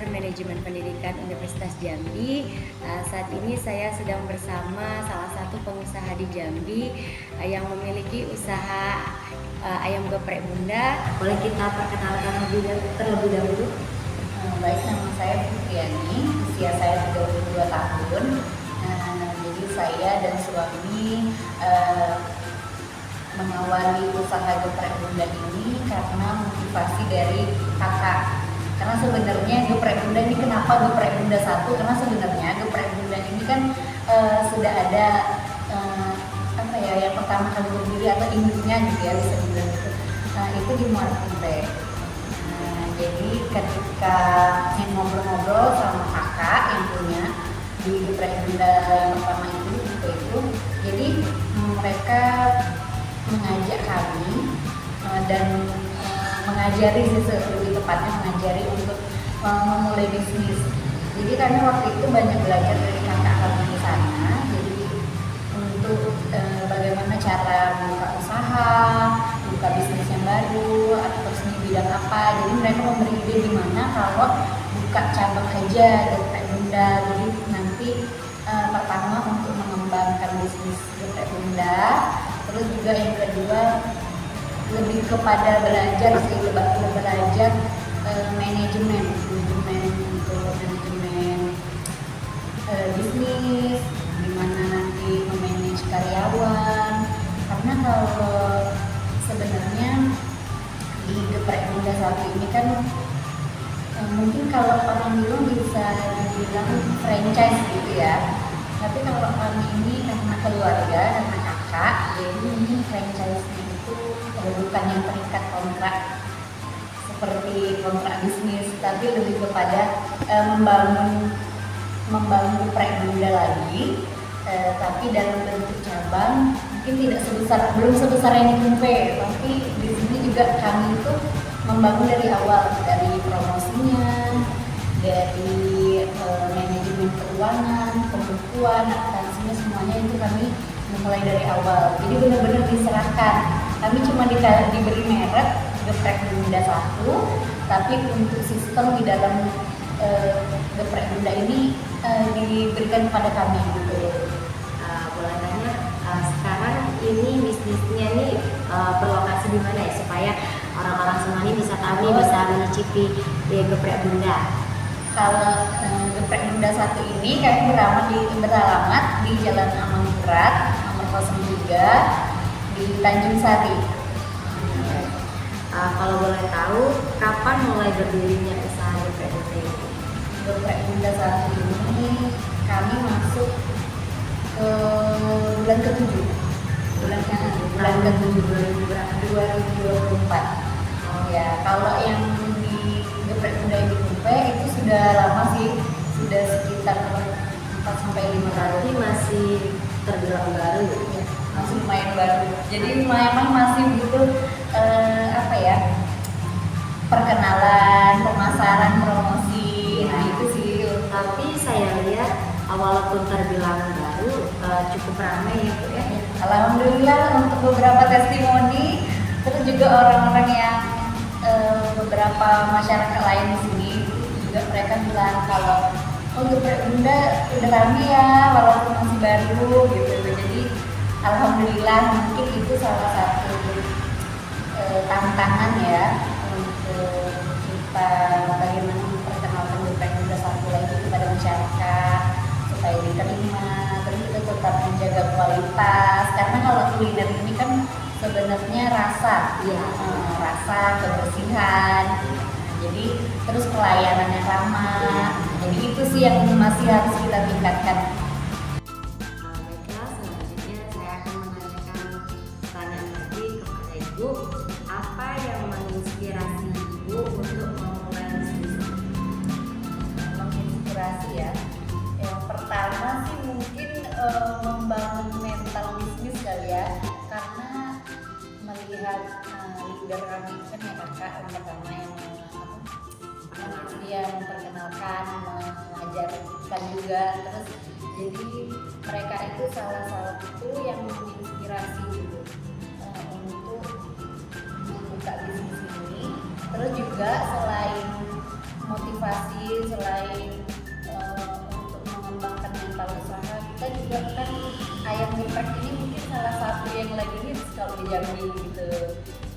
Belajar Manajemen Pendidikan Universitas Jambi. Saat ini saya sedang bersama salah satu pengusaha di Jambi yang memiliki usaha ayam geprek Bunda. Boleh kita perkenalkan terlebih dahulu? Baik, nama saya Fitriani, usia saya 32 tahun. Jadi saya dan suami mengawali usaha geprek Bunda ini karena motivasi dari kakak. Karena sebenarnya geprek Bunda ini, kenapa geprek Bunda satu? Karena sebenarnya geprek Bunda ini kan sudah ada yang pertama kali berdiri atau induknya gitu ya, bisa dibilang gitu. Itu di Muara Kimpe. Jadi ketika ngobrol-ngobrol sama kakak yang punya di geprek Bunda yang pertama itu, jadi mereka mengajak kami dan mengajari, lebih tepatnya mengajari untuk memulai bisnis. Jadi kami waktu itu banyak belajar dari kakak kami di sana. Jadi untuk bagaimana cara buka usaha, buka bisnis yang baru, atau terus di bidang apa. Jadi mereka memberi ide di mana kalau buka cabang aja geprek Bunda. Jadi nanti pertama untuk mengembangkan bisnis geprek Bunda, terus juga yang kedua lebih kepada belajar manajemen bisnis, gimana nanti memanage karyawan. Karena kalau sebenarnya di geprek Bunda satu ini kan mungkin kalau orang bilang bisa dibilang franchise gitu ya, tapi kalau kami ini karena keluarga, karena kakak, jadi mungkin franchise-nya itu bukan yang terikat kontrak seperti kontrak bisnis, tapi lebih kepada membangun geprek Bunda lagi, tapi dalam bentuk cabang. Mungkin belum sebesar yang di Kimpe, tapi di sini juga kami itu membangun dari awal, dari promosinya, dari manajemen keuangan, pembukuan, akuntansinya, semuanya itu kami mulai dari awal. Jadi benar-benar diserahkan. Kami cuma diberi merek geprek Bunda satu, tapi untuk sistem di dalam geprek Bunda ini diberikan kepada kami gitu. Boleh tanya, sekarang ini bisnisnya nih berlokasi di mana ya, supaya orang-orang semua ini bisa tahu, bisa mencicipi geprek Bunda? Kalau geprek Bunda satu ini kami beralamat di Jalan Amangkurat nomor 03 di Tanjung Sari. Kalau boleh tahu, kapan mulai berdirinya usaha geprek Bunda ini? Geprek Bunda satu ini kami masuk ke bulan ke-7. Bulan ke-7 2024. Ya, kalau yang di geprek Bunda ini itu sudah lama sih, sudah sekitar 4-5 tahun. Berarti masih terbilang baru ya? Masih lumayan baru. Jadi memang masih butuh perkenalan, pemasaran, promosi. Nah itu sih. Tapi saya lihat walaupun terbilang baru, cukup ramai ya Bu ya. Alhamdulillah untuk beberapa testimoni, terus juga orang-orang yang beberapa masyarakat lain di sini juga mereka bilang kalau geprek Bunda udah ramai ya, walaupun masih baru gitu. Jadi alhamdulillah, mungkin itu salah satu tantangan ya untuk kita bagaimana memperkenalkan geprek Bunda satu lagi kepada masyarakat supaya diterima, terus kita tetap menjaga kualitas. Karena kalau kuliner ini kan sebenarnya rasa, rasa, kebersihan. Jadi terus pelayanan yang ramah. Jadi itu sih yang masih harus kita tingkatkan. Baiklah, selanjutnya saya akan menanyakan pertanyaan lagi kepada Ibu. Apa yang menginspirasi Ibu untuk memulai bisnis? Menginspirasi ya. Yang pertama sih mungkin membangun mental bisnis kali ya. Karena melihat leader kami kan ya kakak yang pertama yang memperkenalkan, mengajarkan juga, terus jadi mereka itu salah satu yang menginspirasi gitu untuk membuka bisnis ini. Terus juga selain motivasi selain untuk mengembangkan mental usaha, kita juga kan ayam geprek ini mungkin salah satu yang lagi hits kalau di Jambi gitu.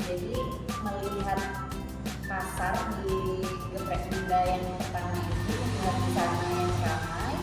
Jadi melihat pasar di geprek Bunda yang pertama itu melihat di sana yang ramai,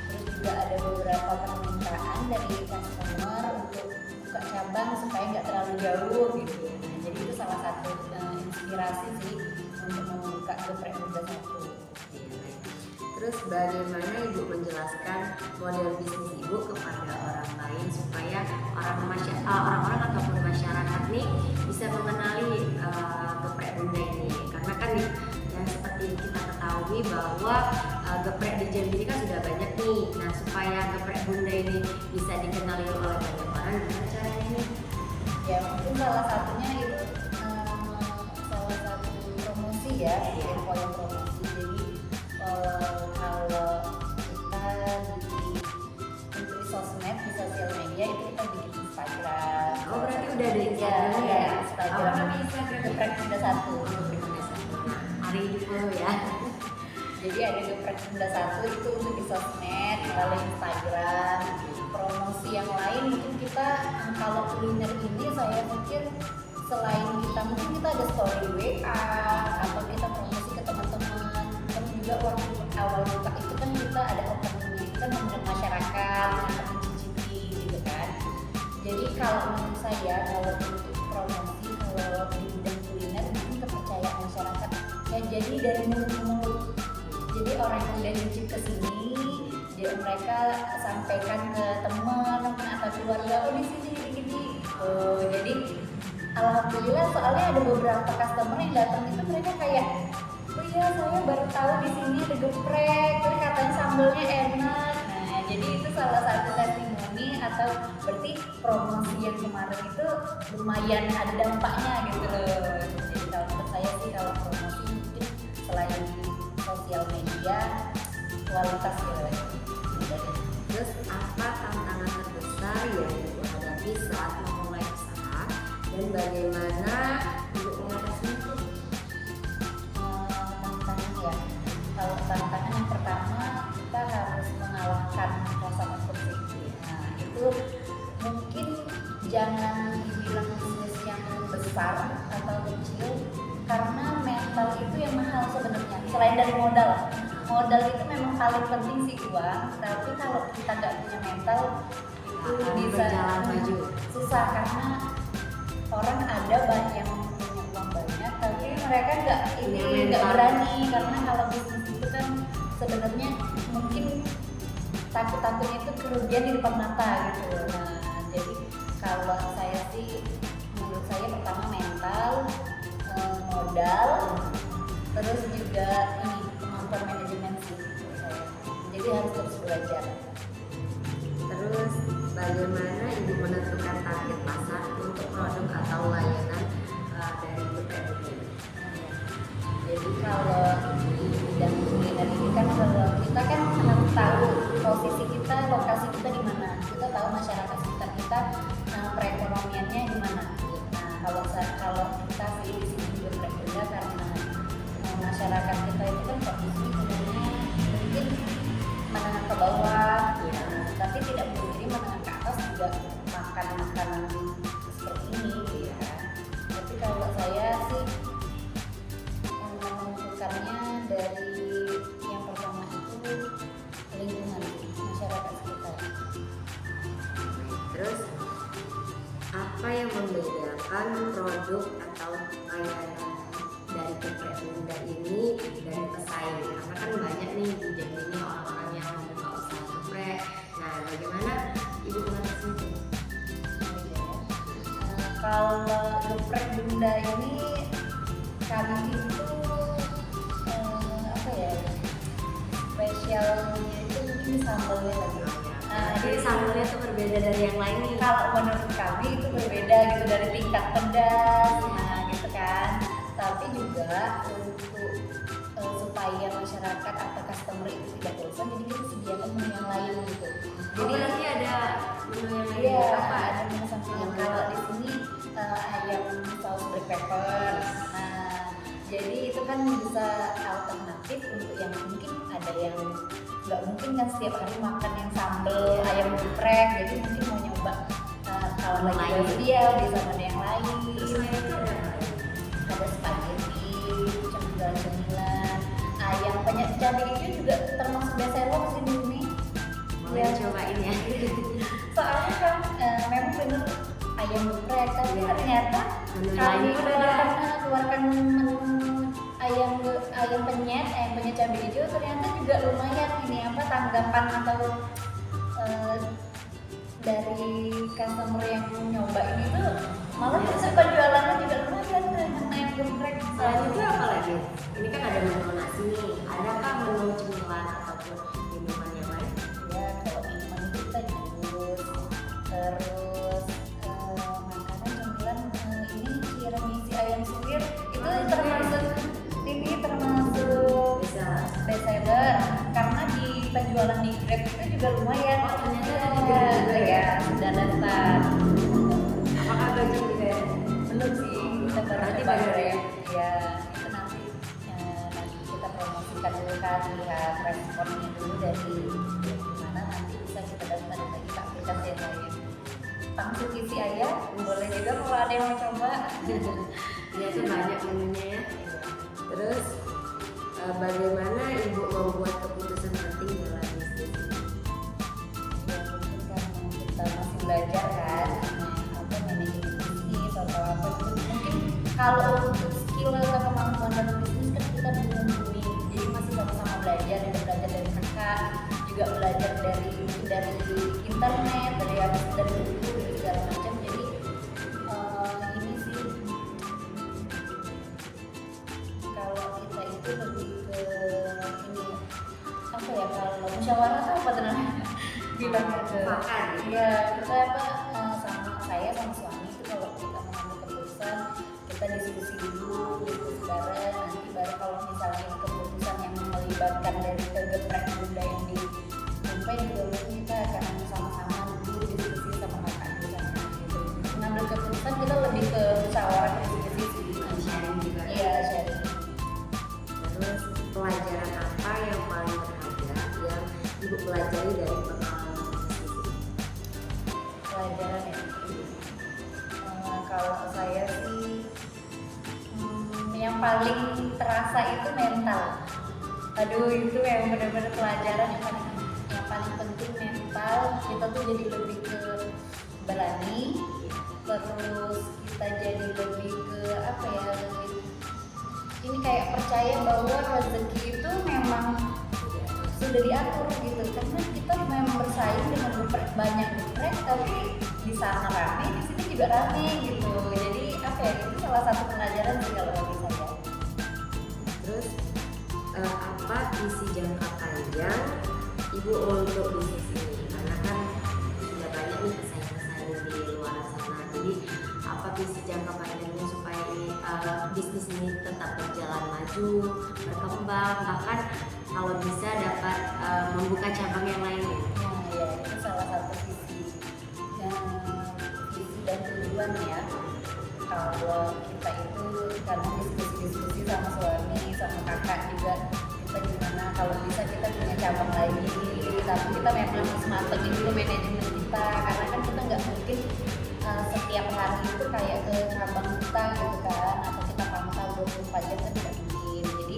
terus juga ada beberapa permintaan dari customer untuk buka cabang supaya nggak terlalu jauh gitu. Nah, jadi itu salah satu inspirasi sih untuk membuka geprek Bunda satu. Terus bagaimana Ibu menjelaskan model bisnis Ibu kepada orang lain supaya orang-orang ataupun masyarakat nih bisa mengenali geprek Bunda ini? Karena kan yang seperti kita ketahui bahwa geprek di Jambi ini kan sudah banyak nih. Nah, supaya geprek Bunda ini bisa dikenali oleh banyak orang, gimana caranya nih? Ya mungkin salah satunya itu salah satu promosi ya, poin promosi. Jadi kalau kita di sosmed, di sosial media itu kita bikin Instagram. Oh, berarti udah ada Ya, Instagramnya ada ya? Instagram. Apa namanya Instagram? Geprek Bunda satu. Mari di follow ya. Jadi ada geprek Bunda satu itu untuk di sosmed, lalu Instagram. Promosi yang lain mungkin kita kalau kuliner ini saya pikir selain kita mungkin kita ada story WA atau kita promosi ke teman-teman. Kan juga waktu awal buka itu kan kita ada openingnya, kita mengundang masyarakat untuk mencicipi gitu kan. Jadi kalau menurut saya kalau untuk promosi kalau di bidang kuliner mungkin kepercayaan masyarakat ya jadi dari mulut ke mulut. Jadi orang yang udah nyicip ke sini, dia mereka sampaikan ke teman atau keluarga, oh di sini gini. Jadi alhamdulillah soalnya ada beberapa customer yang datang itu mereka kayak, oh iya saya baru tahu di sini ada geprek, terus katanya sambelnya enak. Nah jadi itu salah satu testimoni atau berarti promosi yang kemarin itu lumayan ada dampaknya gitu loh. Jadi kalau menurut saya sih kalau promosi mungkin selain sosial media kualitas ya. Terus apa tantangan terbesar yang Ibu hadapi saat memulai usaha dan bagaimana Ibu mengatasinya itu? Tantangan ya. Kalau tantangan yang pertama kita harus mengalahkan rasa takut sih. Nah itu mungkin jangan dibilang bisnis yang besar atau kecil karena mental itu yang mahal sebenarnya. Selain dari modal itu memang paling penting sih uang. Tapi kalau kita nggak punya mental itu bisa berjalan maju. Susah karena orang ada banyak yang punya uang banyak, tapi mereka nggak berani karena kalau bisnis itu kan sebenarnya mungkin takutnya itu kerugian di depan mata gitu. Nah jadi kalau saya sih menurut saya pertama mental, modal, terus juga ini kemampuan manajemen sih menurut saya. Jadi harus terus belajar. Terus bagaimana Ibu menentukan target pasar untuk produk atau layanan dari geprek Bunda? Jadi kalau di bidang kuliner ini kan kalau kita kan harus tahu posisi kita, lokasi kita di mana. Kita tahu masyarakat sekitar kita perekonomiannya di mana. Nah kalau kita sih di sini juga geprek Bunda karena masyarakat kita itu kan kondisi sebenarnya mungkin menengah ke bawah, ya. Tapi tidak menjadi menengah ke atas juga makan makanan seperti ini, ya. Tapi kalau saya sih menentukannya dari yang pertama itu lingkungan masyarakat sekitar. Terus apa yang membedakan produk atau layanan dari geprek Bunda ini dari pesaing? Karena kan banyak nih di Jambi ini orang-orang yang membuka usaha geprek. Nah, bagaimana Ibu mengatasi itu? Kalau geprek Bunda ini kami itu apa ya spesialnya itu mungkin sambalnya tadi. Jadi sambalnya itu berbeda dari yang lain nih. Kalau menurut kami itu berbeda gitu dari tingkat pedas, nah gitu kan. Tapi juga untuk supaya masyarakat atau customer itu tidak bosan, jadi kita sediakan menu yang lain gitu. Jadi nanti ada menu yang lain. iya, ada menu sampingan. Kalau di sini ayam saus black pepper. Nah, jadi itu kan bisa alternatif alternatif untuk yang mungkin ada yang nggak mungkin kan setiap hari makan yang sambal ayam geprek, jadi mungkin mau nyoba kalau lagi Lain. dia bisa ada yang lain. Terus lain itu ada apa lagi? Ada spaghetti, cemilan-cemilan, ayam penyet cabai hijau juga termasuk best seller sih di sini. Boleh cobain ya. Soalnya kan memang bener ayam geprek, tapi Iya. ternyata Menu kami lain pun ada. keluarkan menu ayam penyet cabai hijau ternyata juga lumayan ini apa tanggapan atau dari customer yang nyoba ini tuh malah Iya. terus penjualannya juga lumayan dengan ayam geprek. Selain itu apa lagi? Ini kan ada menu nasi nih. Adakah menu cemilan ataupun minuman yang lain? Ya kalau minuman itu kita jus, terus makanan cemilan ini tiramisu ayam suwir itu termasuk Bisa. best seller karena di penjualan di Grab itu juga lumayan. Oh, ternyata ada di Grab juga ya? Ya sudah daftar. Apakah baju juga ya? Belum sih, kita baru Nanti coba baru ya? ya itu nanti kita promosikan dulu kan, lihat responnya dulu dari gimana, nanti bisa kita daftarin lagi ke aplikasi yang lain. Pangsit isi ayam boleh juga kalau ada yang mau coba. Ternyata banyak menunya ya. Terus bagaimana ibu membuat keputusan penting dalam bisnis ini? Ya mungkin karena kita masih belajar kan, apa manajemen bisnis atau apa itu mungkin kalau untuk skill atau kemampuan dalam bisnis kan kita belum mumpuni, jadi masih sama-sama belajar, juga belajar dari kakak, juga belajar dari internet, dari buku dari segala macam. Jadi ini sih kalau kita itu lebih ke ini apa ya, kalau musyawarah tuh apa tuh namanya bilangnya ke Mufakat. ya kita apa sama saya sama suami itu kalau kita mengambil keputusan kita diskusi dulu, diskusi bareng, nanti baru kalau misalnya keputusan yang melibatkan dari kegeprek bunda yang di sampai juga mungkin kita akan sama-sama dulu diskusi sama kakak di sana gitu. Mengambil keputusan kita lebih ke musyawarah diskusi sih. Sharing juga. Iya, sharing. Terus pelajaran apa yang paling berharga yang ibu pelajari dari pengalaman bisnis ini? Pelajaran ya. Kalau saya sih yang paling terasa itu mental. Aduh itu yang benar-benar pelajaran yang paling penting mental. Kita tuh jadi lebih ke berani, terus kita jadi lebih ke apa ya, lebih ini kayak percaya bahwa rezeki itu memang sudah diatur gitu, karena kita memang bersaing dengan banyak geprek, tapi di sana rame, di sini juga rame gitu. Jadi apa ya, itu salah satu pelajaran sih kalau bagi saya. Terus apa visi jangka panjang ibu untuk bisnis ini? Karena kan sudah banyak nih pesaing-pesaing di luar sana. Jadi apa visi jangka panjangnya supaya ini bisnis ini tetap berjalan maju, berkembang, bahkan kalau bisa dapat membuka cabang yang lain. Nah ya itu salah satu visi dan tujuan ya. Kalau kita itu karena diskusi sama suami sama kakak juga, kita gimana kalau bisa kita punya cabang lagi, tapi kita memang harus matengin dulu manajemen kita, karena kan kita nggak mungkin setiap hari itu kayak ke cabang kita gitu kan, atau kita pantau 24 jam kan tidak mungkin. Jadi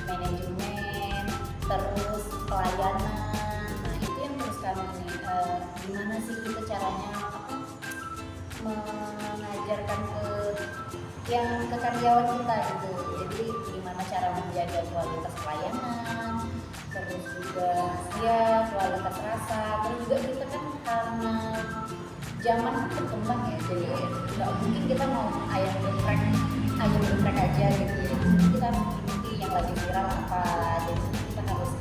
manajemen terus pelayanan, nah itu yang terus kami gimana sih kita caranya apa mengajarkan ke karyawan kita gitu. Jadi gimana cara menjaga kualitas pelayanan, terus juga ya kualitas rasa, terus juga kita kan karena zaman kan berkembang ya, jadi nggak mungkin kita mau ayam geprek aja gitu. Jadi kita ikuti yang lagi viral apa, jadi kita harus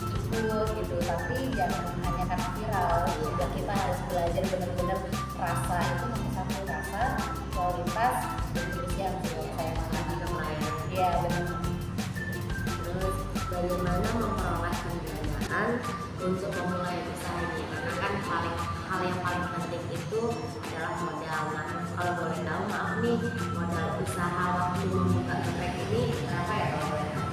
ikut gitu. Tapi jangan hanya karena viral, juga kita harus belajar benar-benar rasa itu nomor satu, rasa, kualitas, dan kebersihan juga saya Lagi ke pelayanan. Iya benar. Terus bagaimana memperoleh pendanaan untuk memulai usaha ini? Karena kan hal yang paling penting itu adalah modal. Nah, kalau boleh tahu, maaf nih, modal usaha waktu membuka geprek ini berapa ya kalau boleh tahu?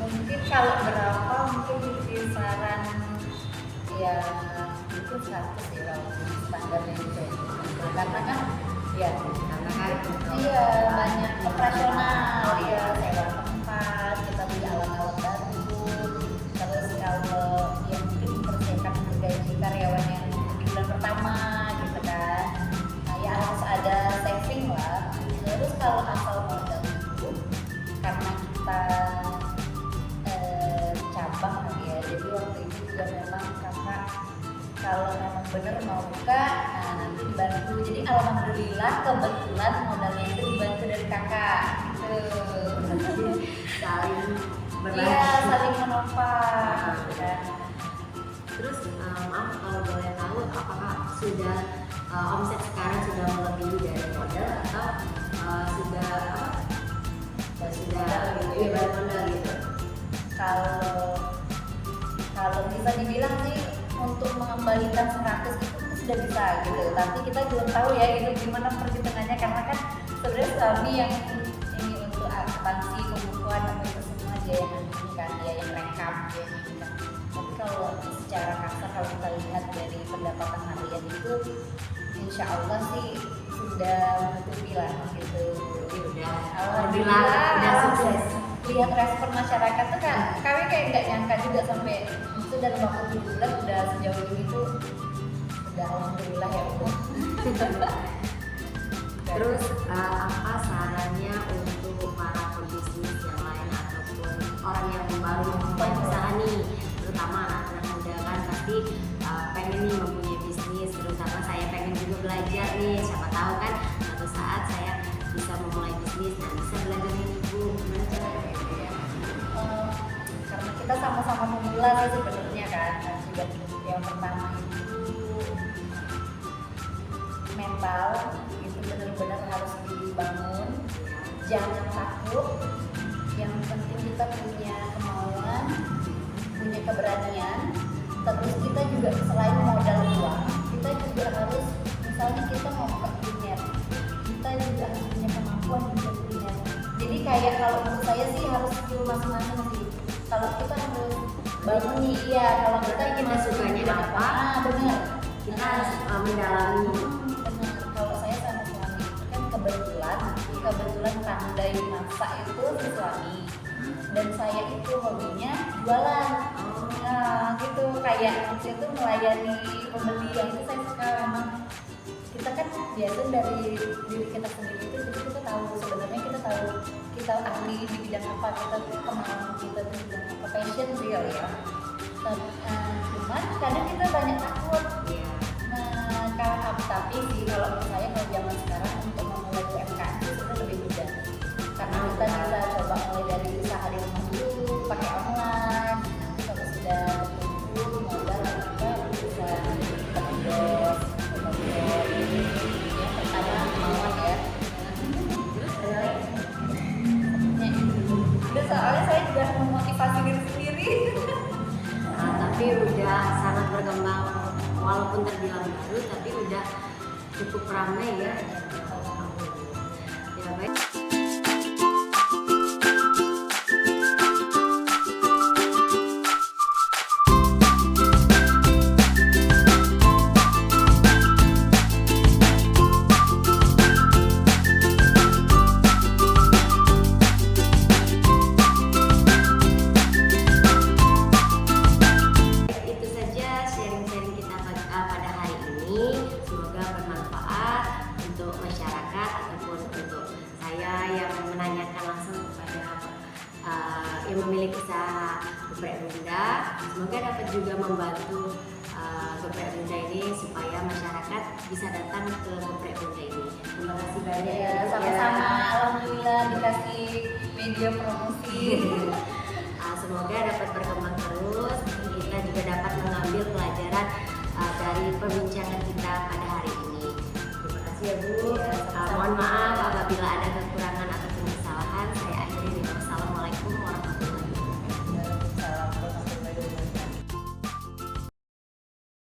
Mungkin kalau berapa mungkin di kisaran ya mungkin 100 ya kalau standarnya gitu ya. Karena kan ya Karena kan iya banyak operasional ya sewa tempat kita beli alat-alat baru terus kalau ya mungkin mempersiapkan gaji karyawan yang di bulan pertama gitu kan. Nah ya harus ada saving lah. Terus kalau asal modal itu karena kita cabang kali ya, jadi waktu itu juga memang kakak kalau memang bener mau buka, nah nanti dibantu. Jadi alhamdulillah kebetulan modalnya itu dibantu dari kakak gitu. saling Iya, berbagi. saling menopang kan. Terus maaf kalau boleh tahu apakah sudah omset sekarang sudah melebihi dari modal atau sudah apa? Sudah iya balik modal gitu. Kalau bisa dibilang sih untuk mengembalikan 100 itu sudah bisa gitu, tapi kita belum tahu ya itu gimana perhitungannya karena kan sebenarnya suami yang ini untuk akuntansi pembukuan apa itu semua dia yang ini kan, dia yang rekap dia yang ini kan. Tapi kalau secara kasar kalau kita lihat dari pendapatan harian itu insya Allah sih sudah menutupi lah gitu. Udah Alhamdulillah udah sukses. Lihat respon masyarakat tuh kan kami kayak nggak nyangka juga sampai itu dalam waktu 7 bulan udah sejauh ini tuh udah alhamdulillah ya Allah. Terus apa sarannya untuk para pebisnis yang lain ataupun orang yang baru memulai usaha nih, terutama anak-anak muda kan pasti pengen nih mempunyai bisnis, terutama saya pengen juga belajar nih, siapa tahu kan suatu saat saya bisa memulai bisnis dan bisa belajar dari ibu gimana caranya gitu ya. Karena kita sama-sama memula sih sebenarnya kan. Nah, juga yang pertama itu mental itu benar-benar harus dibangun, jangan takut, yang penting kita punya kemauan, punya keberanian. Terus kita juga selain modal uang, kita juga harus misalnya kita mau buka kuliner, kita juga harus punya kemampuan juga kuliner. Jadi kayak kalau menurut saya sih harus skill masing-masing sih. Kalau kita harus bangun nih, iya kalau kita Kita sukanya apa? Benar. Kita harus mendalami. Benar. Kalau saya sama suami itu kan kebetulan pandai masak itu si suami, dan saya itu hobinya jualan. Nah gitu kayak maksudnya tuh melayani pembeli yang itu saya suka memang. Kita kan biasa dari diri kita sendiri itu jadi kita tahu sebenarnya kita ahli di bidang apa, kita kemauan kita di bidang apa, passion real ya. Cuman kadang kita banyak takut. Iya. Nah tapi sih kalau menurut saya kalau zaman sekarang untuk memulai UMKM itu sudah lebih mudah karena kita bisa coba mulai dari usaha di rumah dulu pakai online. Nanti kalau sudah tumbuh modal kita bisa terus yang pertama kemauan ya. Terus ada lagi? Udah soalnya saya juga memotivasi diri sendiri. Tapi udah sangat berkembang walaupun terbilang baru tapi udah cukup ramai ya. Ya baik. Itu saja sharing-sharing kita pada hari ini. Semoga bermanfaat untuk masyarakat ataupun untuk saya yang menanyakan langsung kepada yang memiliki usaha geprek bunda. Semoga dapat juga membantu geprek bunda ini supaya masyarakat bisa datang ke geprek bunda ini. Terima kasih banyak Ya, Ibu, sama-sama. Alhamdulillah dikasih media promosi. Semoga dapat berkembang terus. Kita juga dapat mengambil pelajaran dari perbincangan kita pada hari ini. Terima kasih ya Bu. Ya, sama-sama. Mohon maaf